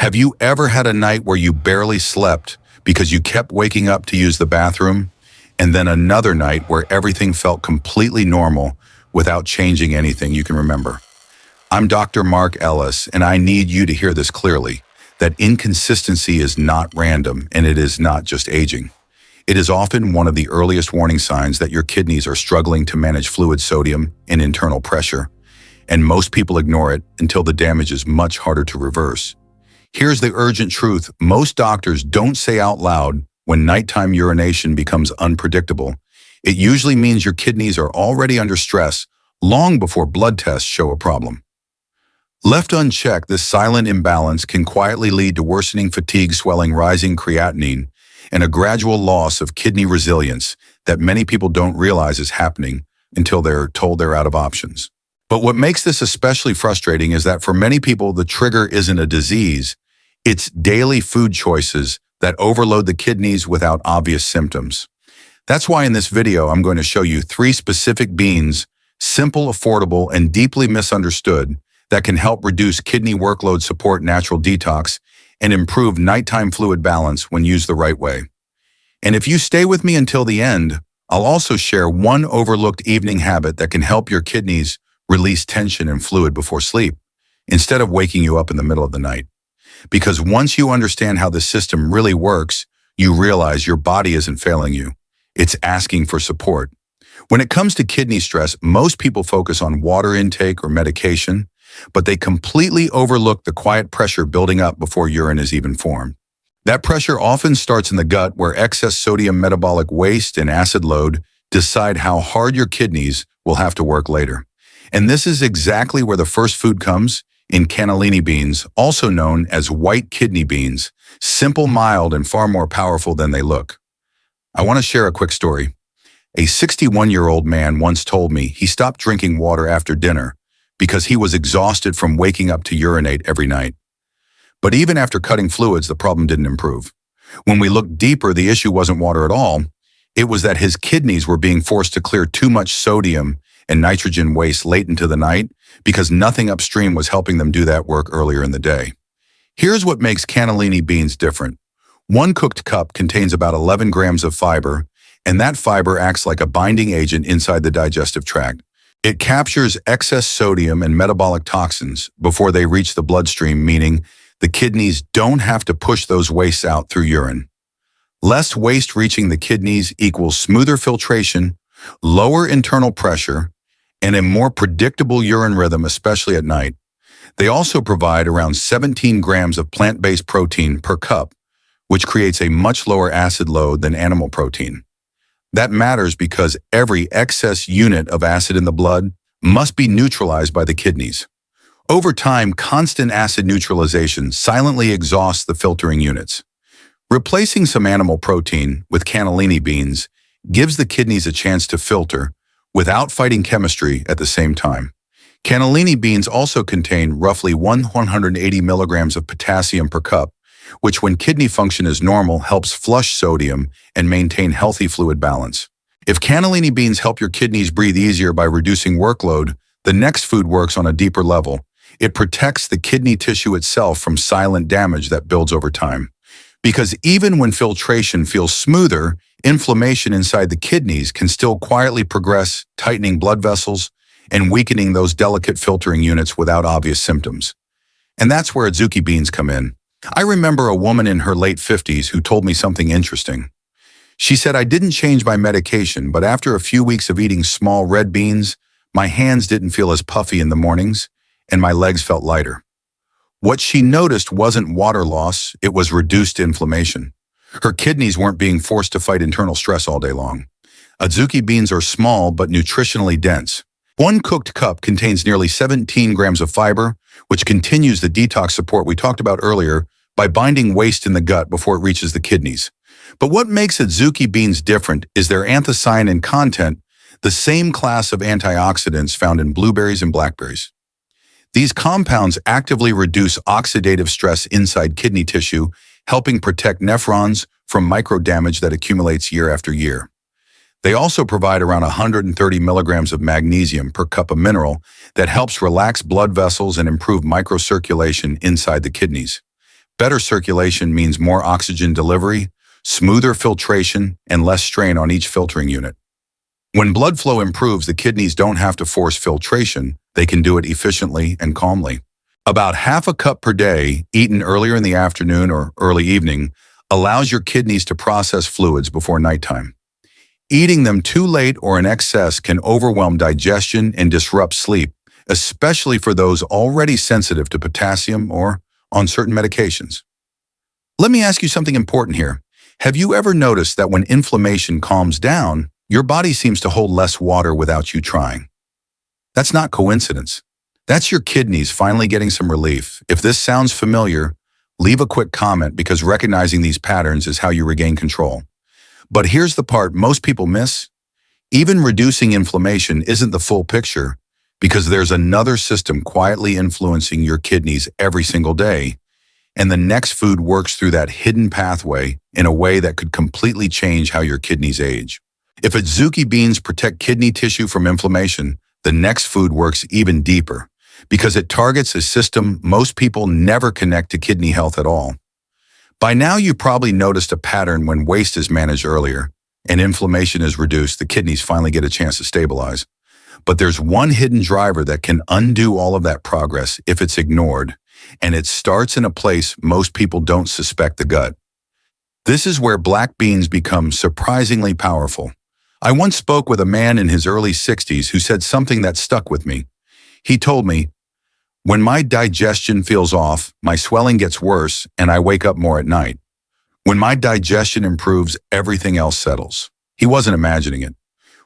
Have you ever had a night where you barely slept because you kept waking up to use the bathroom, and then another night where everything felt completely normal without changing anything you can remember? I'm Dr. Mark Ellis, and I need you to hear this clearly, that inconsistency is not random, and it is not just aging. It is often one of the earliest warning signs that your kidneys are struggling to manage fluid sodium and internal pressure, and most people ignore it until the damage is much harder to reverse. Here's the urgent truth. Most doctors don't say out loud when nighttime urination becomes unpredictable. It usually means your kidneys are already under stress long before blood tests show a problem. Left unchecked, this silent imbalance can quietly lead to worsening fatigue, swelling, rising creatinine, and a gradual loss of kidney resilience that many people don't realize is happening until they're told they're out of options. But what makes this especially frustrating is that for many people, the trigger isn't a disease, it's daily food choices that overload the kidneys without obvious symptoms. That's why in this video, I'm going to show you 3 specific beans, simple, affordable, and deeply misunderstood, that can help reduce kidney workload, support natural detox, and improve nighttime fluid balance when used the right way. And if you stay with me until the end, I'll also share one overlooked evening habit that can help your kidneys release tension and fluid before sleep, instead of waking you up in the middle of the night. Because once you understand how the system really works, you realize your body isn't failing you. It's asking for support. When it comes to kidney stress, most people focus on water intake or medication, but they completely overlook the quiet pressure building up before urine is even formed. That pressure often starts in the gut, where excess sodium, metabolic waste, and acid load decide how hard your kidneys will have to work later. And this is exactly where the first food comes, in cannellini beans, also known as white kidney beans. Simple, mild, and far more powerful than they look. I want to share a quick story. A 61-year-old man once told me he stopped drinking water after dinner because he was exhausted from waking up to urinate every night. But even after cutting fluids, the problem didn't improve. When we looked deeper, the issue wasn't water at all. It was that his kidneys were being forced to clear too much sodium and nitrogen waste late into the night because nothing upstream was helping them do that work earlier in the day. Here's what makes cannellini beans different. 1 cooked cup contains about 11 grams of fiber, and that fiber acts like a binding agent inside the digestive tract. It captures excess sodium and metabolic toxins before they reach the bloodstream, meaning the kidneys don't have to push those wastes out through urine. Less waste reaching the kidneys equals smoother filtration, lower internal pressure, and a more predictable urine rhythm, especially at night. They also provide around 17 grams of plant-based protein per cup, which creates a much lower acid load than animal protein. That matters because every excess unit of acid in the blood must be neutralized by the kidneys. Over time, constant acid neutralization silently exhausts the filtering units. Replacing some animal protein with cannellini beans gives the kidneys a chance to filter without fighting chemistry at the same time. Cannellini beans also contain roughly 180 milligrams of potassium per cup, which when kidney function is normal helps flush sodium and maintain healthy fluid balance. If cannellini beans help your kidneys breathe easier by reducing workload, the next food works on a deeper level. It protects the kidney tissue itself from silent damage that builds over time. Because even when filtration feels smoother, inflammation inside the kidneys can still quietly progress, tightening blood vessels and weakening those delicate filtering units without obvious symptoms. And that's where Adzuki beans come in. I remember a woman in her late 50s who told me something interesting. She said, "I didn't change my medication, but after a few weeks of eating small red beans, my hands didn't feel as puffy in the mornings, and my legs felt lighter." What she noticed wasn't water loss, it was reduced inflammation. Her kidneys weren't being forced to fight internal stress all day long. Adzuki beans are small but nutritionally dense. 1 cooked cup contains nearly 17 grams of fiber, which continues the detox support we talked about earlier by binding waste in the gut before it reaches the kidneys. But what makes Adzuki beans different is their anthocyanin content, the same class of antioxidants found in blueberries and blackberries. These compounds actively reduce oxidative stress inside kidney tissue, helping protect nephrons from microdamage that accumulates year after year. They also provide around 130 milligrams of magnesium per cup of mineral that helps relax blood vessels and improve microcirculation inside the kidneys. Better circulation means more oxygen delivery, smoother filtration, and less strain on each filtering unit. When blood flow improves, the kidneys don't have to force filtration. They can do it efficiently and calmly. About half a cup per day, eaten earlier in the afternoon or early evening, allows your kidneys to process fluids before nighttime. Eating them too late or in excess can overwhelm digestion and disrupt sleep, especially for those already sensitive to potassium or on certain medications. Let me ask you something important here. Have you ever noticed that when inflammation calms down, your body seems to hold less water without you trying? That's not coincidence. That's your kidneys finally getting some relief. If this sounds familiar, leave a quick comment because recognizing these patterns is how you regain control. But here's the part most people miss. Even reducing inflammation isn't the full picture because there's another system quietly influencing your kidneys every single day, and the next food works through that hidden pathway in a way that could completely change how your kidneys age. If Adzuki beans protect kidney tissue from inflammation, the next food works even deeper because it targets a system most people never connect to kidney health at all. By now, you probably noticed a pattern when waste is managed earlier and inflammation is reduced, the kidneys finally get a chance to stabilize. But there's one hidden driver that can undo all of that progress if it's ignored, and it starts in a place most people don't suspect: the gut. This is where black beans become surprisingly powerful. I once spoke with a man in his early 60s who said something that stuck with me. He told me, "When my digestion feels off, my swelling gets worse and I wake up more at night. When my digestion improves, everything else settles." He wasn't imagining it.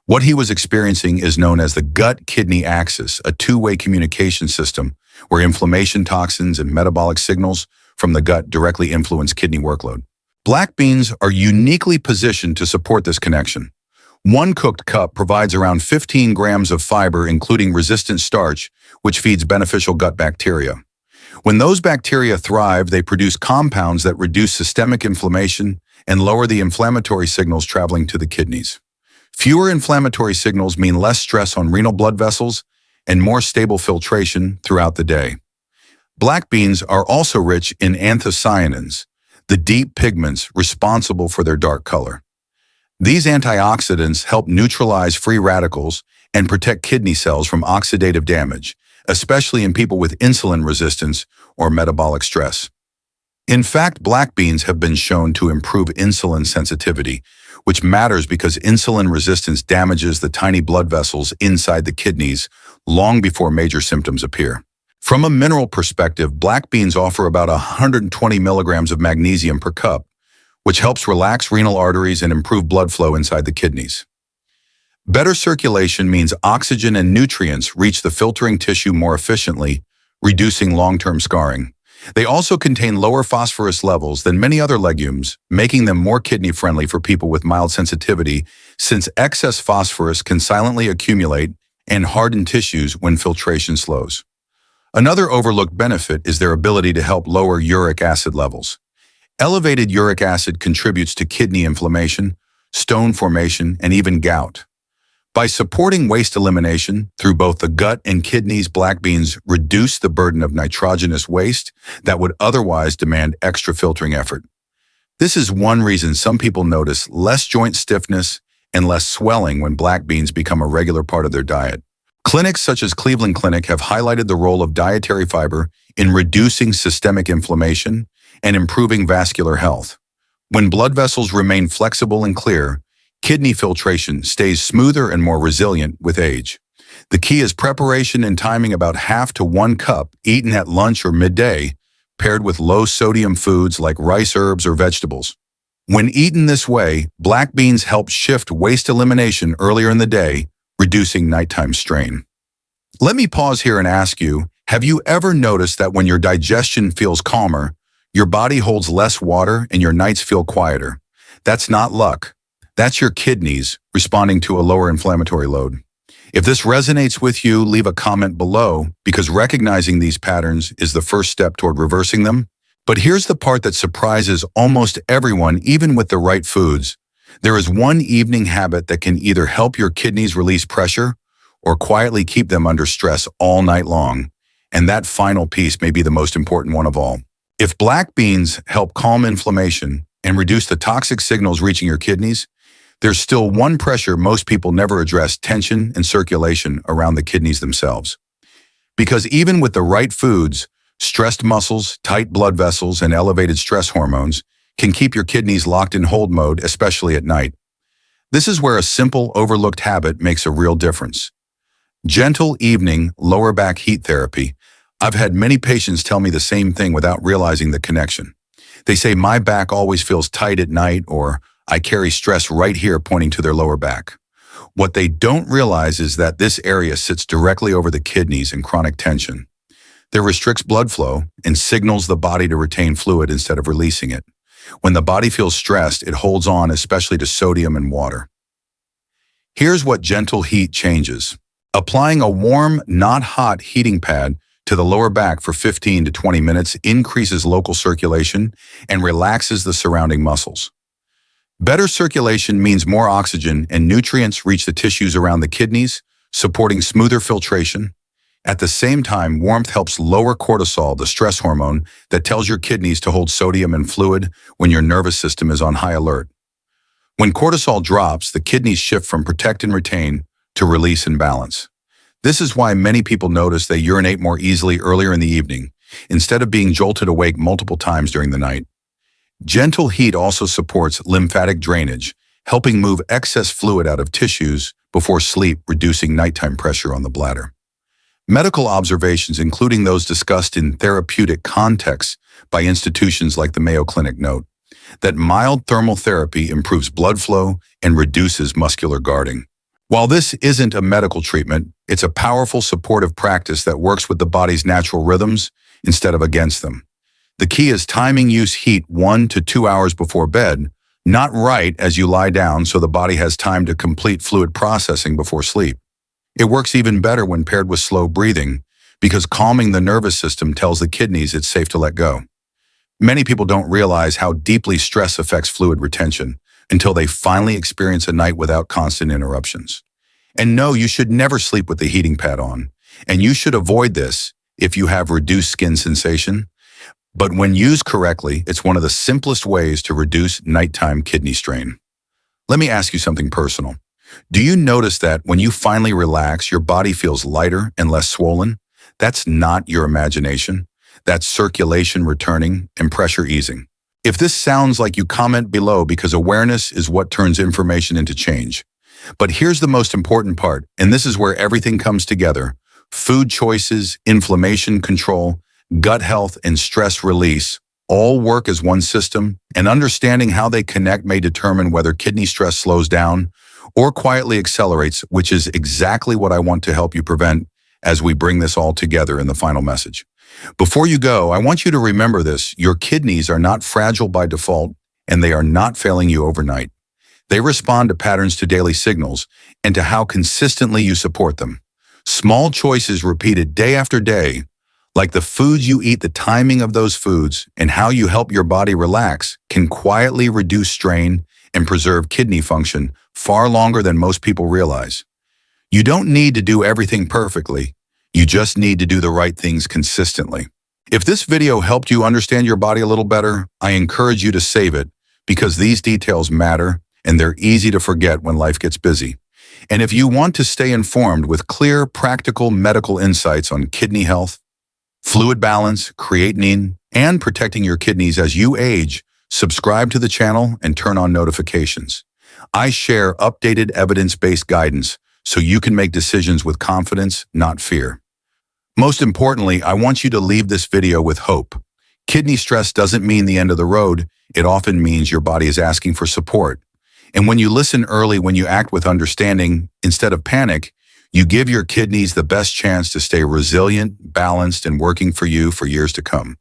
What he was experiencing is known as the gut-kidney axis, a two-way communication system where inflammation, toxins, and metabolic signals from the gut directly influence kidney workload. Black beans are uniquely positioned to support this connection. One cooked cup provides around 15 grams of fiber, including resistant starch, which feeds beneficial gut bacteria. When those bacteria thrive, they produce compounds that reduce systemic inflammation and lower the inflammatory signals traveling to the kidneys. Fewer inflammatory signals mean less stress on renal blood vessels and more stable filtration throughout the day. Black beans are also rich in anthocyanins, the deep pigments responsible for their dark color. These antioxidants help neutralize free radicals and protect kidney cells from oxidative damage, especially in people with insulin resistance or metabolic stress. In fact, black beans have been shown to improve insulin sensitivity, which matters because insulin resistance damages the tiny blood vessels inside the kidneys long before major symptoms appear. From a mineral perspective, black beans offer about 120 milligrams of magnesium per cup, which helps relax renal arteries and improve blood flow inside the kidneys. Better circulation means oxygen and nutrients reach the filtering tissue more efficiently, reducing long-term scarring. They also contain lower phosphorus levels than many other legumes, making them more kidney-friendly for people with mild sensitivity, since excess phosphorus can silently accumulate and harden tissues when filtration slows. Another overlooked benefit is their ability to help lower uric acid levels. Elevated uric acid contributes to kidney inflammation, stone formation, and even gout. By supporting waste elimination through both the gut and kidneys, black beans reduce the burden of nitrogenous waste that would otherwise demand extra filtering effort. This is one reason some people notice less joint stiffness and less swelling when black beans become a regular part of their diet. Clinics such as Cleveland Clinic have highlighted the role of dietary fiber in reducing systemic inflammation and improving vascular health. When blood vessels remain flexible and clear, kidney filtration stays smoother and more resilient with age. The key is preparation and timing: about half to 1 cup eaten at lunch or midday, paired with low-sodium foods like rice, herbs, or vegetables. When eaten this way, black beans help shift waste elimination earlier in the day, reducing nighttime strain. Let me pause here and ask you, have you ever noticed that when your digestion feels calmer, your body holds less water and your nights feel quieter? That's not luck. That's your kidneys responding to a lower inflammatory load. If this resonates with you, leave a comment below, because recognizing these patterns is the first step toward reversing them. But here's the part that surprises almost everyone, even with the right foods. There is one evening habit that can either help your kidneys release pressure or quietly keep them under stress all night long. And that final piece may be the most important one of all. If black beans help calm inflammation and reduce the toxic signals reaching your kidneys, there's still one pressure most people never address: tension and circulation around the kidneys themselves. Because even with the right foods, stressed muscles, tight blood vessels, and elevated stress hormones can keep your kidneys locked in hold mode, especially at night. This is where a simple, overlooked habit makes a real difference. Gentle evening lower back heat therapy. I've had many patients tell me the same thing without realizing the connection. They say, "My back always feels tight at night," or "I carry stress right here," pointing to their lower back. What they don't realize is that this area sits directly over the kidneys and chronic tension. It restricts blood flow and signals the body to retain fluid instead of releasing it. When the body feels stressed, it holds on, especially to sodium and water. Here's what gentle heat changes. Applying a warm, not hot heating pad to the lower back for 15 to 20 minutes increases local circulation and relaxes the surrounding muscles. Better circulation means more oxygen and nutrients reach the tissues around the kidneys, supporting smoother filtration. At the same time, warmth helps lower cortisol, the stress hormone that tells your kidneys to hold sodium and fluid when your nervous system is on high alert. When cortisol drops, the kidneys shift from protect and retain to release and balance. This is why many people notice they urinate more easily earlier in the evening, instead of being jolted awake multiple times during the night. Gentle heat also supports lymphatic drainage, helping move excess fluid out of tissues before sleep, reducing nighttime pressure on the bladder. Medical observations, including those discussed in therapeutic contexts by institutions like the Mayo Clinic, note that mild thermal therapy improves blood flow and reduces muscular guarding. While this isn't a medical treatment, it's a powerful supportive practice that works with the body's natural rhythms instead of against them. The key is timing use heat 1 to 2 hours before bed, not right as you lie down so the body has time to complete fluid processing before sleep. It works even better when paired with slow breathing, because calming the nervous system tells the kidneys it's safe to let go. Many people don't realize how deeply stress affects fluid retention until they finally experience a night without constant interruptions. And no, you should never sleep with the heating pad on, and you should avoid this if you have reduced skin sensation. But when used correctly, it's one of the simplest ways to reduce nighttime kidney strain. Let me ask you something personal. Do you notice that when you finally relax, your body feels lighter and less swollen? That's not your imagination. That's circulation returning and pressure easing. If this sounds like you, comment below, because awareness is what turns information into change. But here's the most important part, and this is where everything comes together. Food choices, inflammation control, gut health, and stress release all work as one system, and understanding how they connect may determine whether kidney stress slows down or quietly accelerates, which is exactly what I want to help you prevent as we bring this all together in the final message. Before you go, I want you to remember this: your kidneys are not fragile by default, and they are not failing you overnight. They respond to patterns, to daily signals, and to how consistently you support them. Small choices repeated day after day, like the foods you eat, the timing of those foods, and how you help your body relax, can quietly reduce strain and preserve kidney function far longer than most people realize. You don't need to do everything perfectly. You just need to do the right things consistently. If this video helped you understand your body a little better, I encourage you to save it, because these details matter and they're easy to forget when life gets busy. And if you want to stay informed with clear, practical medical insights on kidney health, fluid balance, creatinine, and protecting your kidneys as you age, subscribe to the channel and turn on notifications. I share updated evidence-based guidance so you can make decisions with confidence, not fear. Most importantly, I want you to leave this video with hope. Kidney stress doesn't mean the end of the road. It often means your body is asking for support. And when you listen early, when you act with understanding instead of panic, you give your kidneys the best chance to stay resilient, balanced, and working for you for years to come.